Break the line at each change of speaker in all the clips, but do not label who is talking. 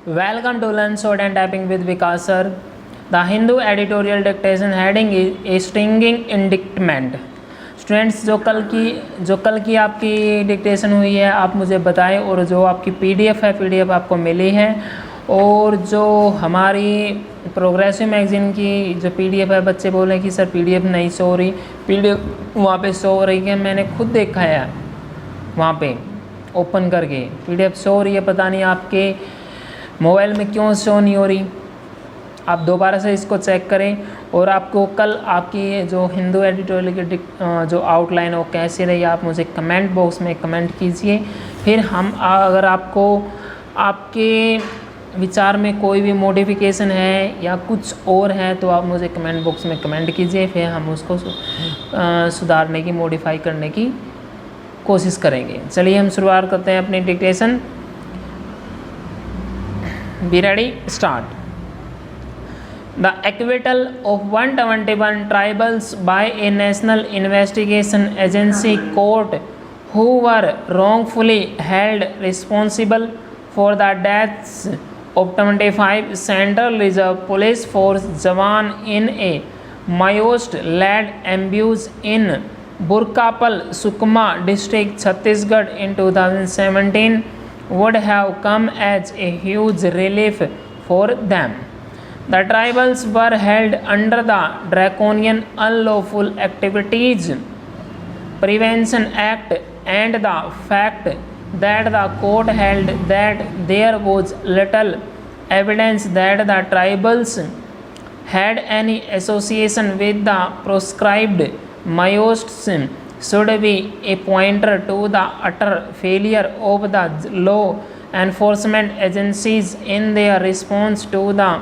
Welcome to Learn Sword and Typing with Vikas sir. The Hindu editorial dictation heading is a stinging indictment. Students जो कल की आपकी dictation हुई है आप मुझे बताएं, और जो आपकी पीडीएफ है पीडीएफ आपको मिली है, और जो हमारी प्रोग्रेसिव मैगज़ीन की जो पीडीएफ है, बच्चे बोल रहे हैं कि सर पीडीएफ नहीं शो हो रही, पीडीएफ वहाँ पे शो हो रही है। मैंने खुद देखा है वहाँ पे ओपन करके पीडीएफ शो हो रही है, पता नहीं आपके मोबाइल में क्यों शो नहीं हो रही। आप दोबारा से इसको चेक करें, और आपको कल आपकी जो हिंदू एडिटोरियल की जो आउटलाइन है वो कैसे रही आप मुझे कमेंट बॉक्स में कमेंट कीजिए। फिर हम अगर आपको आपके विचार में कोई भी मॉडिफिकेशन है या कुछ और है तो आप मुझे कमेंट बॉक्स में कमेंट कीजिए, फिर हम उसको सुधारने की मॉडिफाई करने की कोशिश करेंगे। चलिए हम शुरुआत करते हैं अपनी dictation. Be ready, start. The acquittal of 121 tribals by a national investigation agency court who were wrongfully held responsible for the deaths of 25 Central Reserve Police Force jawan in a Mayoist-led ambush in Burkapal, Sukma district, Chhattisgarh in 2017 would have come as a huge relief for them. The tribals were held under the Draconian Unlawful Activities Prevention Act, and the fact that the court held that there was little evidence that the tribals had any association with the proscribed Mayoists should be a pointer to the utter failure of the law enforcement agencies in their response to the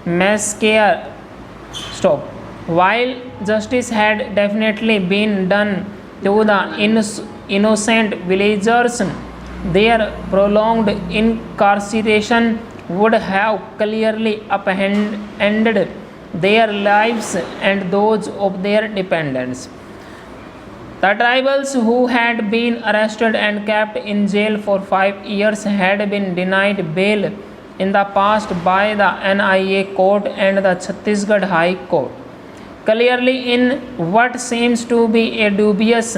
massacre. Stop. While justice had definitely been done to the innocent villagers, their prolonged incarceration would have clearly upended their lives and those of their dependents. The tribals who had been arrested and kept in jail for 5 years had been denied bail in the past by the NIA court and the Chhattisgarh High Court. Clearly, in what seems to be a dubious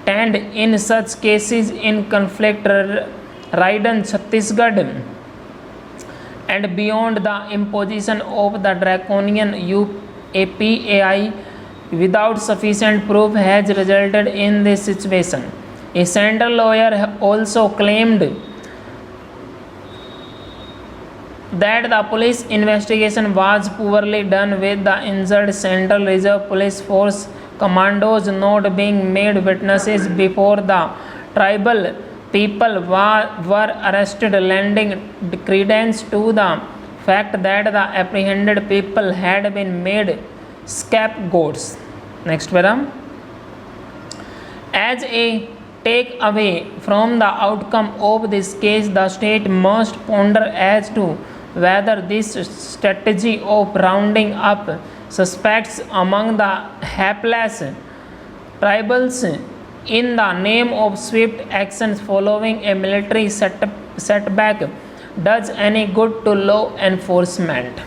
trend in such cases in conflict-ridden Chhattisgarh and beyond, the imposition of the draconian UAPAI without sufficient proof has resulted in this situation. A central lawyer also claimed that the police investigation was poorly done, with the injured Central Reserve Police Force commandos not being made witnesses before the tribal people were arrested, lending credence to the fact that the apprehended people had been made scapegoats. Next paragraph. As a takeaway from the outcome of this case, the state must ponder as to whether this strategy of rounding up suspects among the hapless tribals in the name of swift actions following a military setback does any good to law enforcement.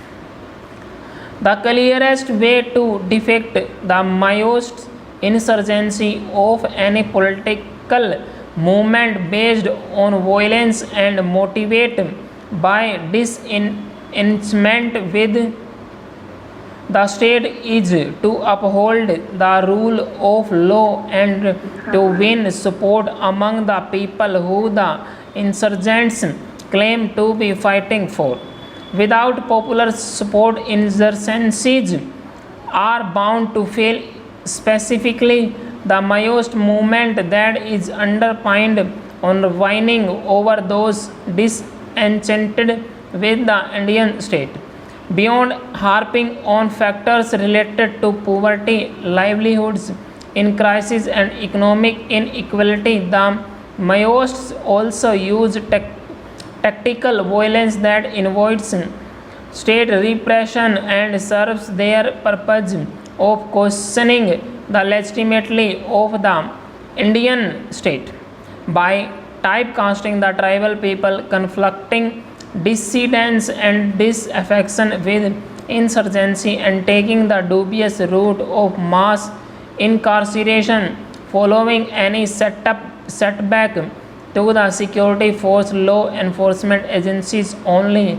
The clearest way to defeat the Maoist insurgency of any political movement based on violence and motivated by disenchantment with the state is to uphold the rule of law and to win support among the people who the insurgents claim to be fighting for. Without popular support, insurgencies are bound to fail, specifically the Maoist movement that is underpinned on winning over those disenchanted with the Indian state. Beyond harping on factors related to poverty, livelihoods in crisis, and economic inequality, the Maoists also use tactical violence that avoids state repression and serves their purpose of questioning the legitimacy of the Indian state by typecasting the tribal people, conflicting dissidence and disaffection with insurgency, and taking the dubious route of mass incarceration following any setback to the security force law enforcement agencies only,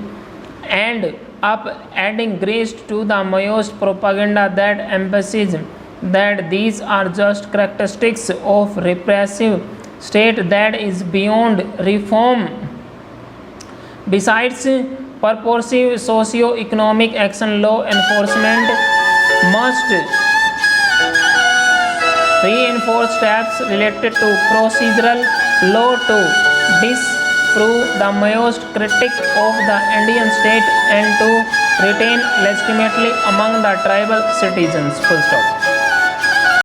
and up adding grace to the Maoist propaganda that emphasizes that these are just characteristics of repressive state that is beyond reform. Besides purposive socio-economic action, law enforcement must reinforce steps related to procedural law to disprove the Maoist critique of the Indian state and to retain legitimacy among the tribal citizens. Full stop.